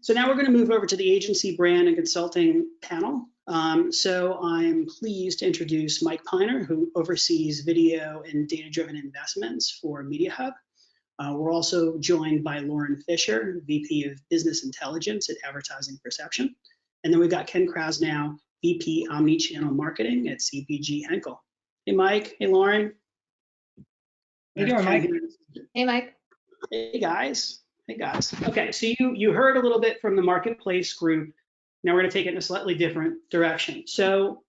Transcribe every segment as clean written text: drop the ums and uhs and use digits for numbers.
So now we're going to move over to the agency brand and consulting panel. So I'm pleased to introduce Mike Piner, who oversees video and data-driven investments for MediaHub. We're also joined by Lauren Fisher, VP of Business Intelligence at Advertising Perception. And then we've got Ken Krasnow, VP Omnichannel Marketing at CPG Henkel. Hey, Mike. Hey, Lauren. How you doing, Mike? Hey, Mike. Hey, guys. Hey, guys. Okay, so you heard a little bit from the marketplace group. Now we're going to take it in a slightly different direction. So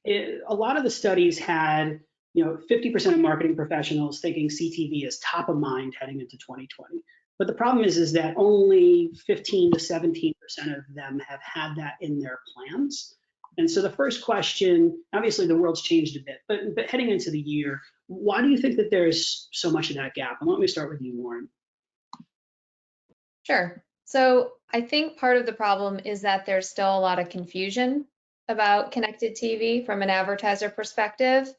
a lot of the studies had 50% of marketing professionals thinking CTV is top of mind heading into 2020. But the problem is that only 15 to 17% of them have had that in their plans. And so the first question, obviously the world's changed a bit, but heading into the year, why do you think that there's so much of that gap? And why don't we start with you, Lauren? Sure. So I think part of the problem is that there's still a lot of confusion about connected TV from an advertiser perspective.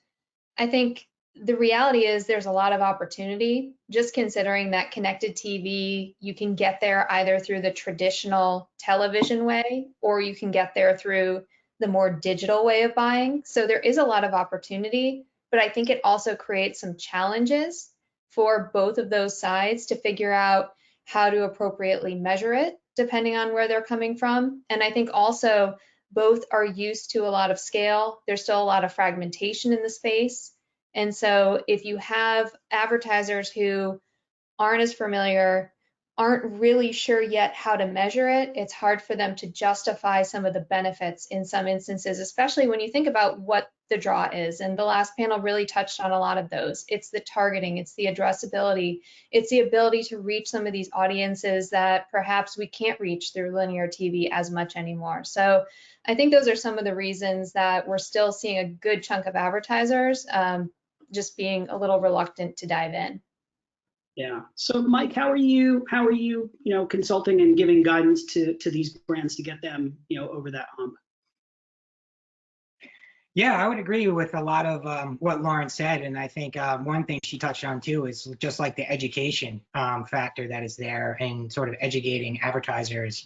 I think the reality is there's a lot of opportunity, just considering that connected TV, you can get there either through the traditional television way, or you can get there through the more digital way of buying. So there is a lot of opportunity, but I think it also creates some challenges for both of those sides to figure out how to appropriately measure it, depending on where they're coming from. And I think also both are used to a lot of scale. There's still a lot of fragmentation in the space. And so if you have advertisers who aren't as familiar, aren't really sure yet how to measure it, it's hard for them to justify some of the benefits in some instances, especially when you think about what the draw is. And the last panel really touched on a lot of those. It's the targeting, it's the addressability, it's the ability to reach some of these audiences that perhaps we can't reach through linear TV as much anymore. So I think those are some of the reasons that we're still seeing a good chunk of advertisers just being a little reluctant to dive in. Yeah. So Mike, how are you, consulting and giving guidance to these brands to get them, over that hump? Yeah, I would agree with a lot of what Lauren said. And I think one thing she touched on too is just like the education factor that is there and sort of educating advertisers,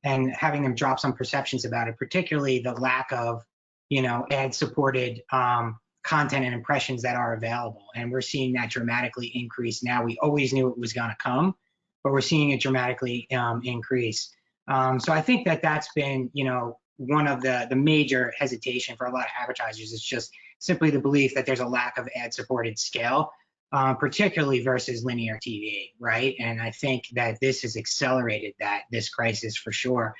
and having them drop some perceptions about it, particularly the lack of, ad-supported content and impressions that are available. And we're seeing that dramatically increase now. We always knew it was going to come, but we're seeing it dramatically increase. So I think that that's been, one of the major hesitation for a lot of advertisers is just simply the belief that there's a lack of ad-supported scale, particularly versus linear TV, right? And I think that this has accelerated this crisis for sure.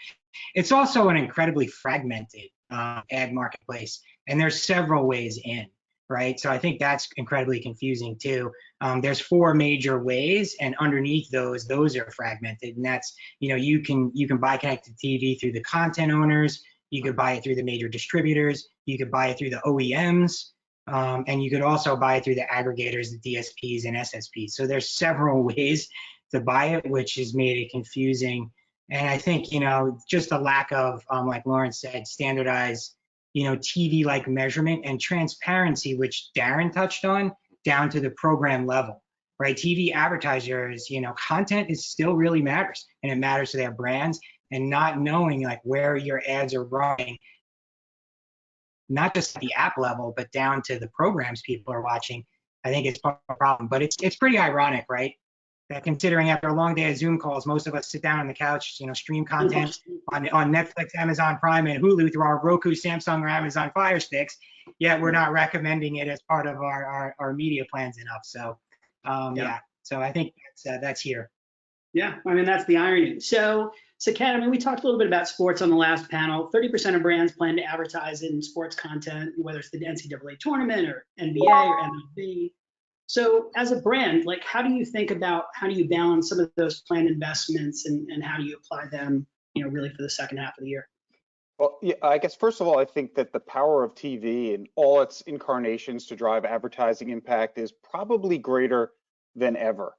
It's also an incredibly fragmented ad marketplace, and there's several ways in, right? So I think that's incredibly confusing too. There's 4 major ways, and underneath those are fragmented. And that's, you can buy connected TV through the content owners, you could buy it through the major distributors, you could buy it through the OEMs, and you could also buy it through the aggregators, the DSPs and SSPs. So there's several ways to buy it, which has made it confusing. And I think, just a lack of, like Lauren said, standardized, TV-like measurement and transparency, which Darren touched on, down to the program level, right? TV advertisers, content is still really matters, and it matters to their brands, and not knowing like where your ads are running, not just at the app level, but down to the programs people are watching, I think it's part of the problem. But it's pretty ironic, right? That considering after a long day of Zoom calls, most of us sit down on the couch, stream content on Netflix, Amazon Prime, and Hulu through our Roku, Samsung, or Amazon Fire Sticks, yet we're not recommending it as part of our media plans enough. So, yeah. So I think that's here. Yeah, I mean, that's the irony. So Ken, we talked a little bit about sports on the last panel. 30% of brands plan to advertise in sports content, whether it's the NCAA tournament or NBA or MLB. So as a brand, how do you balance some of those planned investments and how do you apply them, really for the second half of the year? Well, yeah, I guess first of all, I think that the power of TV and all its incarnations to drive advertising impact is probably greater than ever.